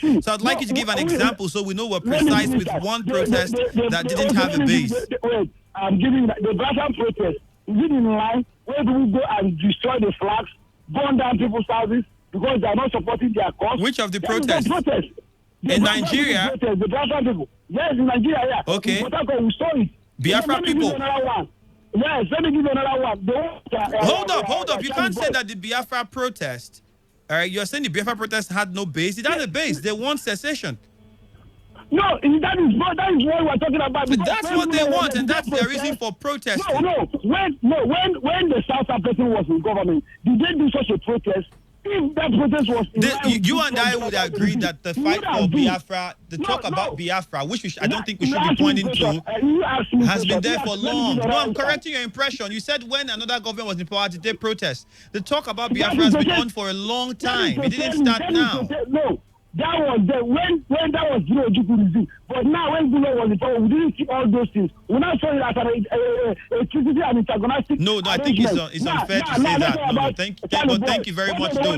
So I'd like you to give an example so we know we're precise with one protest that didn't have a base. Wait, I'm giving the Biafra protest. Is it in line? Where do we go and destroy the flags, burn down people's houses because they are not supporting their cause? Which of the protests? In Nigeria? The Biafra people. Yes, in Nigeria, yeah. Okay. In Port Harcourt, we saw it. Biafra people. Yes, let me give you another one. Hold up. You can't say that the Biafra protest, all right, you're saying the Biafra protest had no base. It had a base. They want secession. No, that is what we're talking about. But that's what they want, and that's their reason for protesting. No. When the South African was in government, did they do such a protest? If that protest was you and I would agree that the fight for Biafra, the talk about Biafra, which I don't think we should be pointing to, has been there for long. No, I'm correcting your impression. You said when another government was in power, did they protest? The talk about Biafra has been on for a long time. It didn't start now. No. That was when that was Zero Jukuruzi. But now when Zero was in power, we didn't see all those things. We now saw it as a criticism and antagonistic. No, I think it's unfair to say that. No, thank you very much, though.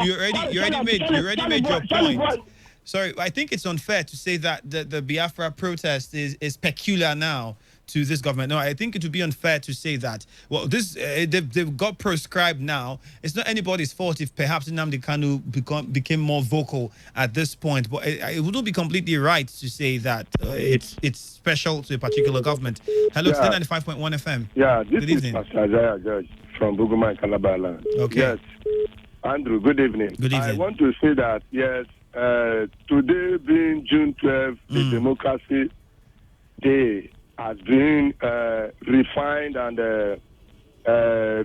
You already made your point. Sorry, I think it's unfair to say that the Biafra protest is peculiar now to this government. No, I think it would be unfair to say that. Well, this they've got prescribed now. It's not anybody's fault if perhaps Nnamdi Kanu became more vocal at this point, but it wouldn't be completely right to say that it's special to a particular government. Hello, Today95.1 FM. Yeah, this is Pastor Isaiah George from Buguma and Calabar land. Okay. Yes, Andrew, good evening. Good evening. I want to say that, yes, today being June 12th, the Democracy Day has been refined and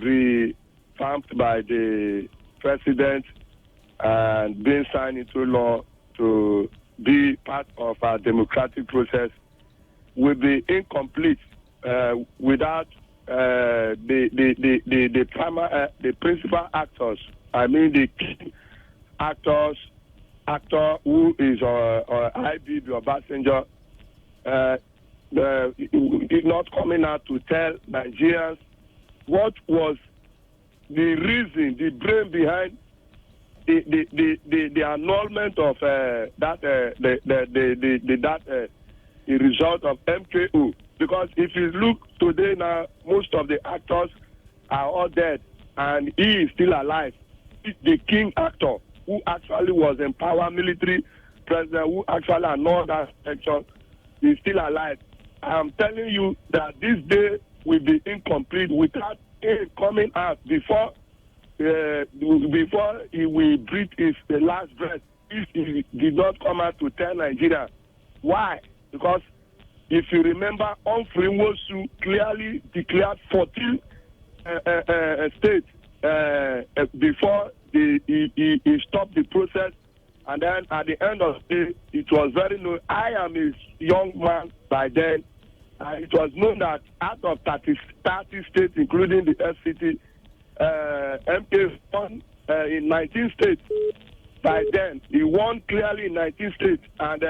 revamped by the president and being signed into law to be part of our democratic process will be incomplete without the principal actors. I mean the key actor who is IBB or Obasanjo. Did not coming out to tell Nigerians what was the reason, the brain behind the annulment of the result of MKO. Because if you look today now, most of the actors are all dead, and he is still alive. He's the king actor who actually was in power, military president who actually annulled that election. Is still alive. I'm telling you that this day will be incomplete without him coming out before he will breathe his last breath. If he did not come out to tell Nigeria. Why? Because if you remember, Humphrey Nwosu clearly declared 14 states before he stopped the process. And then at the end of the day, it was very known. I am a young man by then. It was known that out of 30 states, including the FCT, MK won in 19 states. By then, he won clearly in 19 states. And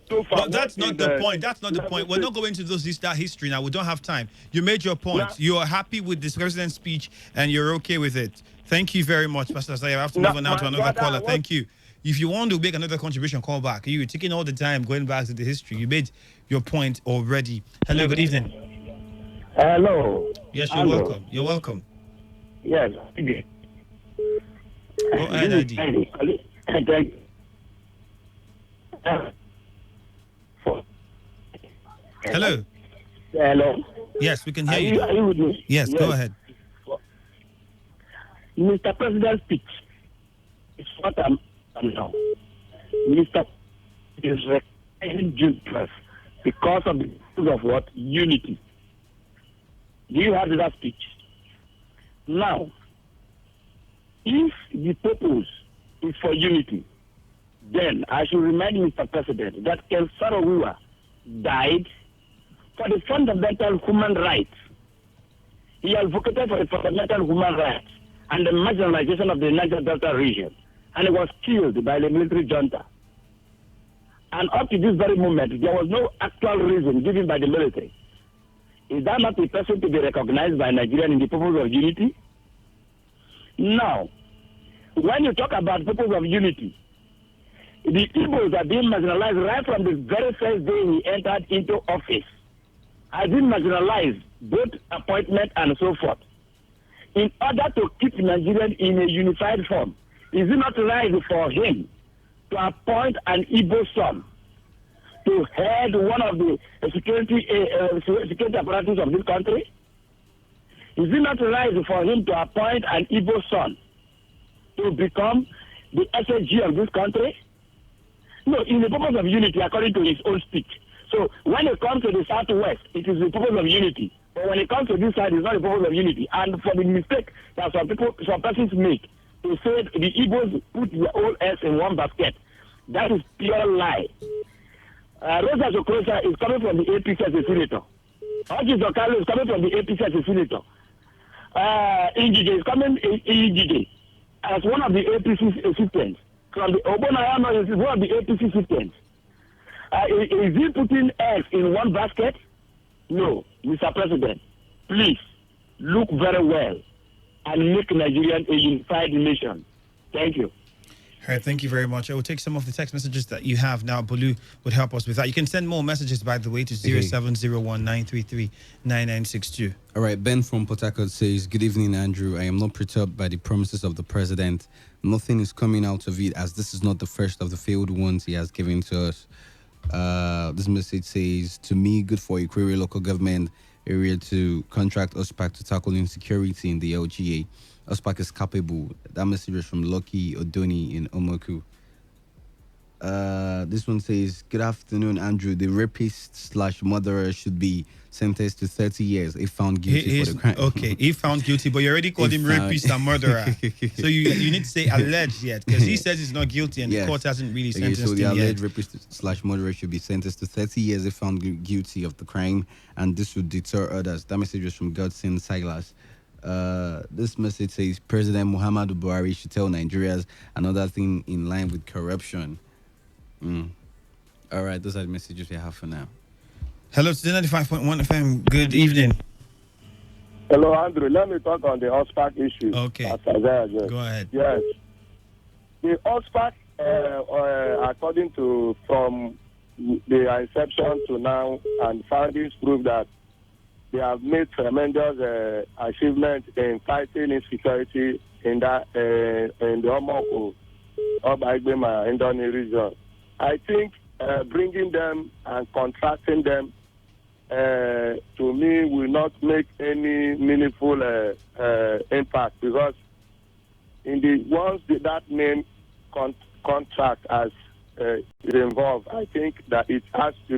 so far, but that's not the point. That's not the point. We're not going to that history now. We don't have time. You made your point. Yeah. You are happy with this president's speech, and you're okay with it. Thank you very much, Pastor Zaya. I have to move on now to another caller. Thank you. If you want to make another contribution, call back. You're taking all the time going back to the history. You made your point already. Hello, good evening. Hello. Yes, you're welcome. You're welcome. Yes. Go ahead, ID. Hello. Hello. Yes, we can hear you. Are you with me? Yes, go ahead. Mr. President's speech is what I'm now. Mr. is recognizing June 12th because of the issue of what? Unity. Do you have that speech? Now, if the purpose is for unity, then I should remind Mr. President that Ken Saro-Wiwa died for the fundamental human rights. He advocated for the fundamental human rights and the marginalization of the Niger Delta region, and he was killed by the military junta. And up to this very moment, there was no actual reason given by the military. Is that not a person to be recognized by Nigeria in the purpose of unity? Now, when you talk about purpose of unity, The Igbos are being marginalized right from the very first day he entered into office. Has been marginalized, both appointment and so forth. In order to keep Nigerians in a unified form, is it not right for him to appoint an Igbo son to head one of the security apparatus of this country? Is it not right for him to appoint an Igbo son to become the SSG of this country? No, in the purpose of unity, according to his own speech. So when it comes to the Southwest, it is the purpose of unity. But when it comes to this side, it's not the purpose of unity. And for the mistake that some persons make to say the Igbos put their whole eggs in one basket, that is pure lie. Rosa Zokrosa is coming from the APC as a senator. Oji Zokalo is coming from the APC as a senator. Ingige is coming Ingige as one of the APC assistants. From the Obonayama is one of the APC assistants. Is he putting eggs in one basket? No, Mr. President. Please look very well and make Nigeria a unified nation. Thank you. All right, thank you very much. I will take some of the text messages that you have now. Bolu would help us with that. You can send more messages, by the way, to 0701-933-9962. All right, Ben from Port Harcourt says, good evening, Andrew. I am not perturbed by the promises of the president. Nothing is coming out of it, as this is not the first of the failed ones he has given to us. This message says, to me, good for Ikwere local government area to contract OSPAC to tackle insecurity in the LGA. OSPAC is capable. That message is from Lucky Odoni in Omoku. This one says, good afternoon, Andrew. The rapist/murderer should be sentenced to 30 years if found guilty for the crime. Okay, if found guilty, but you already called him rapist and murderer. So you need to say alleged yet, because he says he's not guilty and the court hasn't really sentenced him yet. So the alleged rapist/murderer should be sentenced to 30 years if found guilty of the crime, and this would deter others. That message is from Godson Silas. This message says, President Muhammadu Buhari should tell Nigerians another thing in line with corruption. All right, those are the messages we have for now. Hello, Today95.1 FM. Good evening. Hello, Andrew. Let me talk on the OSPAC issue. Okay. Go ahead. Yes. The OSPAC, according to from the inception to now, and findings prove that they have made tremendous achievement in fighting insecurity in that in the Omoko, Obagbema, Indoni region. I think bringing them and contracting them to me will not make any meaningful impact, because in the once that name contract as is involved, I think that it has to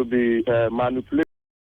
be manipulated.